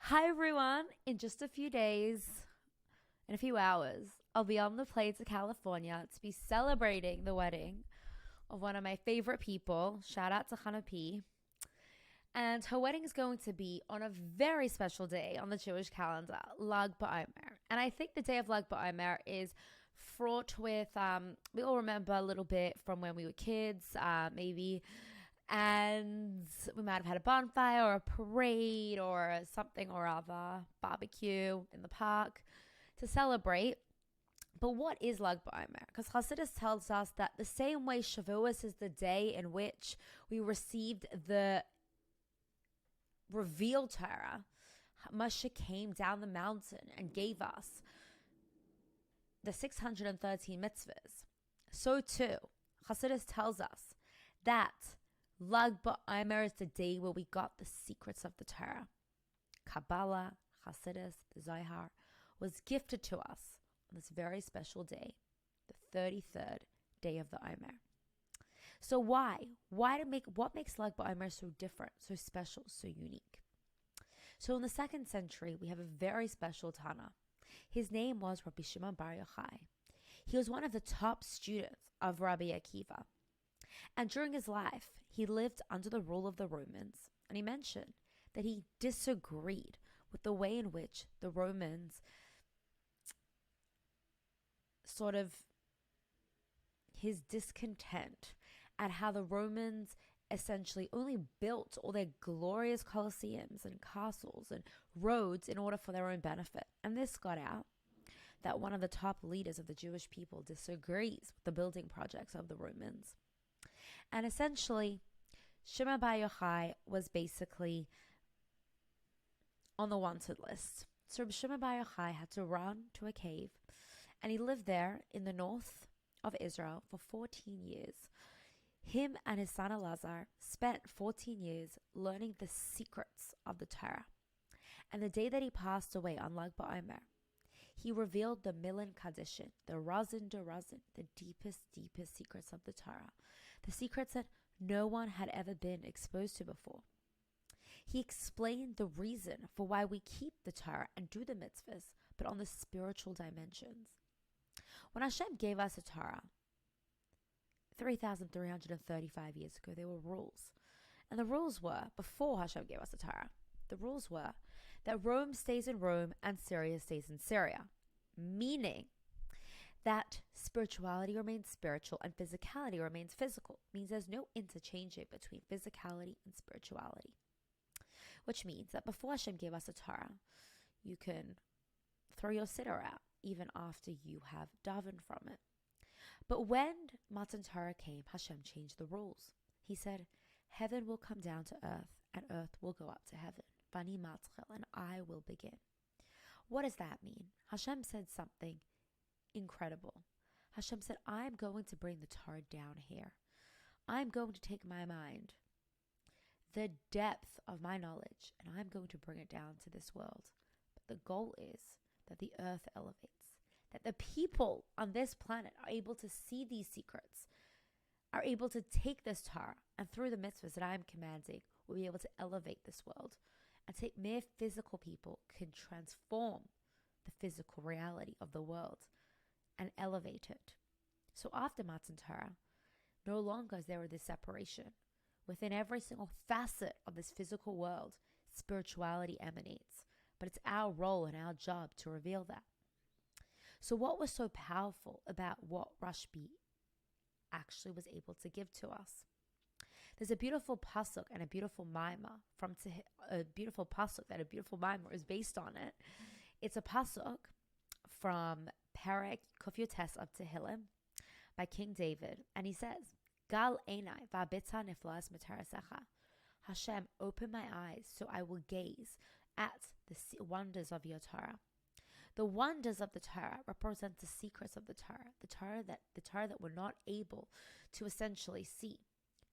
Hi everyone! In just a few days, in a few hours, I'll be on the plane to California to be celebrating the wedding of one of my favorite people. Shout out to Hannah P. And her wedding is going to be on a very special day on the Jewish calendar, Lag Bomer. And I think the day of Lag Bomer is fraught with, we all remember a little bit from when we were kids, maybe. And we might have had a bonfire or a parade or something or other, barbecue in the park to celebrate. But what is Lag BaOmer? Because Hasidus tells us that the same way Shavuos is the day in which we received the revealed Torah, Moshe came down the mountain and gave us the 613 mitzvahs. So too, Hasidus tells us that Lag BaOmer is the day where we got the secrets of the Torah. Kabbalah, Hasidus, the Zohar was gifted to us on this very special day, the 33rd day of the Omer. So why? What makes Lag BaOmer so different, so special, so unique? So in the 2nd century, we have a very special Tana. His name was Rabbi Shimon Bar Yochai. He was one of the top students of Rabbi Akiva. And during his life, he lived under the rule of the Romans. And he mentioned that he disagreed with the way in which the Romans his discontent at how the Romans essentially only built all their glorious colosseums and castles and roads in order for their own benefit. And this got out that one of the top leaders of the Jewish people disagrees with the building projects of the Romans. And essentially, Shimon Bar Yochai was basically on the wanted list. So Shimon Bar Yochai had to run to a cave, and he lived there in the north of Israel for 14 years. Him and his son Elazar spent 14 years learning the secrets of the Torah. And the day that he passed away on Lag BaOmer, he revealed the Milan Kadishin, the Razin de Razin, the deepest secrets of the Torah, the secrets that no one had ever been exposed to before. He explained the reason for why we keep the Torah and do the mitzvahs, but on the spiritual dimensions. When Hashem gave us a Torah, 3,335 years ago, there were rules. And the rules were, before Hashem gave us the Torah, the rules were that Rome stays in Rome and Syria stays in Syria. Meaning that spirituality remains spiritual and physicality remains physical. Means there's no interchanging between physicality and spirituality. Which means that before Hashem gave us a Torah, you can throw your siddur out even after you have davened from it. But when Matan Torah came, Hashem changed the rules. He said, heaven will come down to earth and earth will go up to heaven. Vani matchel, and I will begin. What does that mean? Hashem said something incredible. Hashem said, I'm going to bring the Torah down here. I'm going to take my mind, the depth of my knowledge, and I'm going to bring it down to this world. But the goal is that the earth elevates, that the people on this planet are able to see these secrets, are able to take this Torah, and through the mitzvahs that I'm commanding, will be able to elevate this world. And take mere physical people can transform the physical reality of the world and elevate it. So after Matan Torah, no longer is there this separation. Within every single facet of this physical world, spirituality emanates. But it's our role and our job to reveal that. So what was so powerful about what Rashbi actually was able to give to us? There's a beautiful pasuk and a beautiful maimah that a beautiful maimah is based on it. It's a pasuk from Perek Kuf Yotes of Tehillim by King David, and he says, Gal einai va'abitza niflas mitarasecha. Hashem, open my eyes so I will gaze at the wonders of your Torah. The wonders of the Torah represent the secrets of the Torah that we're not able to essentially see.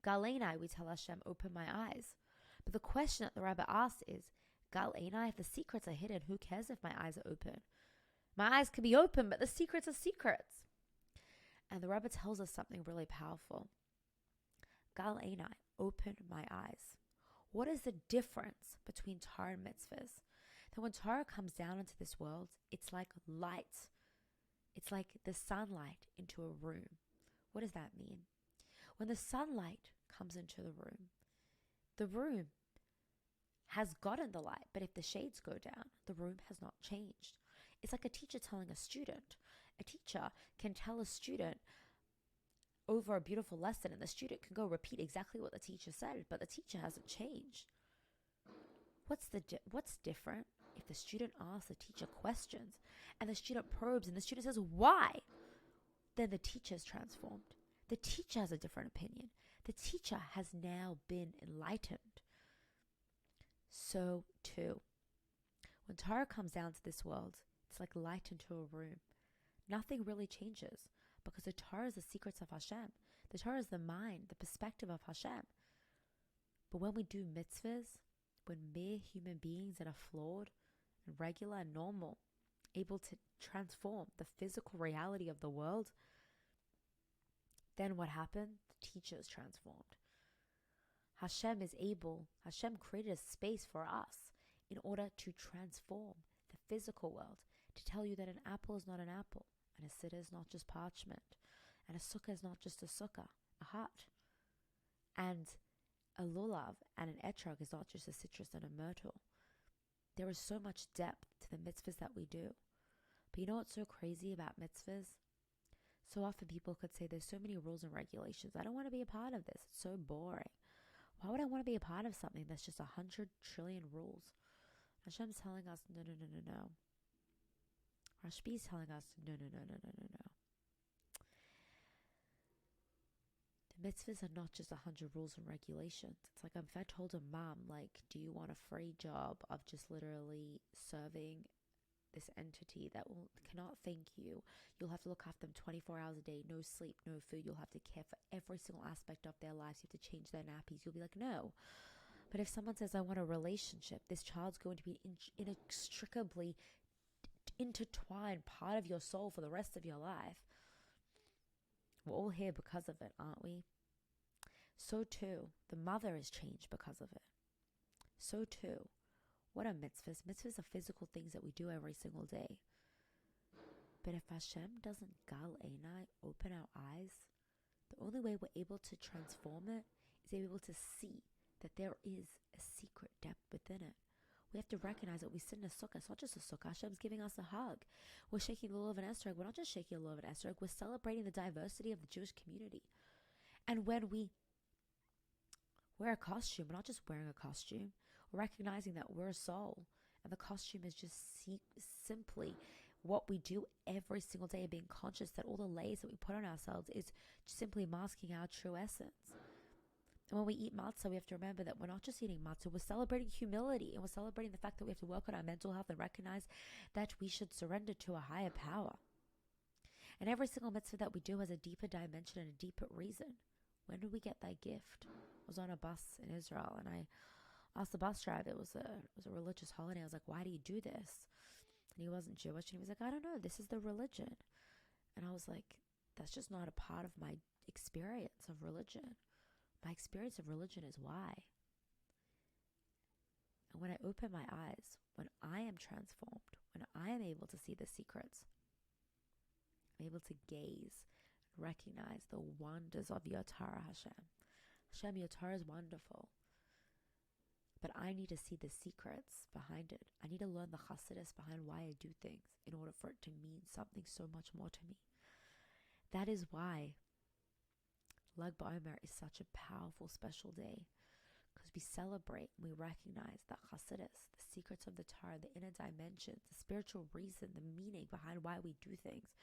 Gal einai, we tell Hashem, open my eyes. But the question that the Rebbe asks is, Gal einai, if the secrets are hidden, who cares if my eyes are open? My eyes can be open, but the secrets are secrets. And the Rebbe tells us something really powerful. Gal einai, open my eyes. What is the difference between Torah and mitzvahs? Then when Torah comes down into this world, it's like light. It's like the sunlight into a room. What does that mean? When the sunlight comes into the room has gotten the light, but if the shades go down, the room has not changed. It's like a teacher telling a student. A teacher can tell a student over a beautiful lesson, and the student can go repeat exactly what the teacher said, but the teacher hasn't changed. What's different if the student asks the teacher questions and the student probes and the student says why? Then the teacher is transformed. The teacher has a different opinion. The teacher has now been enlightened. So too, when Torah comes down to this world, it's like light into a room. Nothing really changes because the Torah is the secrets of Hashem. The Torah is the mind, the perspective of Hashem. But when we do mitzvahs, when mere human beings that are flawed and regular and normal, able to transform the physical reality of the world, then what happened? The teacher is transformed. Hashem created a space for us in order to transform the physical world, to tell you that an apple is not an apple, and a siddur is not just parchment, and a sukkah is not just a sukkah, a hut, and a lulav and an etrog is not just a citrus and a myrtle. There is so much depth to the mitzvahs that we do. But you know what's so crazy about mitzvahs? So often people could say there's so many rules and regulations. I don't want to be a part of this. It's so boring. Why would I want to be a part of something that's just 100 trillion rules? Hashem's telling us, no. Rashbi's telling us, no. The mitzvahs are not just 100 rules and regulations. It's like if I told a mom, like, do you want a free job of just literally serving this entity that cannot thank you? You'll have to look after them 24 hours a day, no sleep, no food. You'll have to care for every single aspect of their lives. You have to change their nappies. You'll be like, no. But if someone says, I want a relationship, this child's going to be inextricably intertwined part of your soul for the rest of your life. We're all here because of it, aren't we? So too, the mother is changed because of it. So too, what are mitzvahs? Mitzvahs are physical things that we do every single day. But if Hashem doesn't gal einai, open our eyes, the only way we're able to transform it is able to see that there is a secret depth within it. We have to recognize that we sit in a sukkah. It's not just a sukkah. Hashem's giving us a hug. We're shaking the lulav and esrog. We're not just shaking the lulav and esrog. We're celebrating the diversity of the Jewish community. And when we wear a costume, we're not just wearing a costume. We're recognizing that we're a soul. And the costume is just simply what we do every single day, being conscious that all the layers that we put on ourselves is simply masking our true essence. And when we eat matzah, we have to remember that we're not just eating matzah, we're celebrating humility, and we're celebrating the fact that we have to work on our mental health and recognize that we should surrender to a higher power. And every single mitzvah that we do has a deeper dimension and a deeper reason. When did we get that gift? I was on a bus in Israel, and I asked the bus driver, it was a religious holiday. I was like, why do you do this? And he wasn't Jewish, and he was like, I don't know, this is the religion. And I was like, that's just not a part of my experience of religion. My experience of religion is why. And when I open my eyes, when I am transformed, when I am able to see the secrets, I'm able to gaze, recognize the wonders of your Torah, Hashem. Hashem, your Torah is wonderful. But I need to see the secrets behind it. I need to learn the chassidus behind why I do things in order for it to mean something so much more to me. That is why Lag Bomer is such a powerful, special day, because we celebrate and we recognize that chassidus, the secrets of the Torah, the inner dimensions, the spiritual reason, the meaning behind why we do things,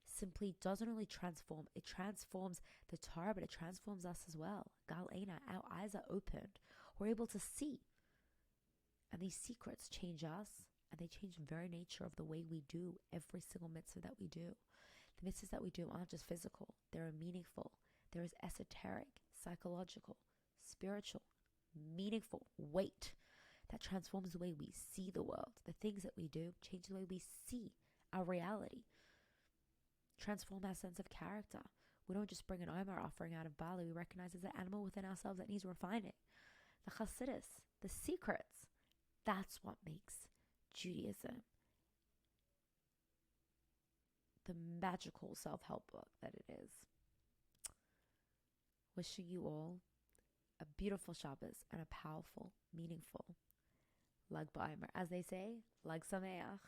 simply doesn't only transform, it transforms the Torah, but it transforms us as well. Gal einai, our eyes are opened. We're able to see. And these secrets change us, and they change the very nature of the way we do every single mitzvah that we do. The mitzvahs that we do aren't just physical, they're meaningful. There is esoteric, psychological, spiritual, meaningful weight that transforms the way we see the world. The things that we do change the way we see our reality, transform our sense of character. We don't just bring an Omer offering out of Bali. We recognize there's an animal within ourselves that needs refining. The chassidus, the secrets, that's what makes Judaism, the magical self-help book that it is. Wishing you all a beautiful Shabbos and a powerful, meaningful Lag Bomer. As they say, Lag Sameach.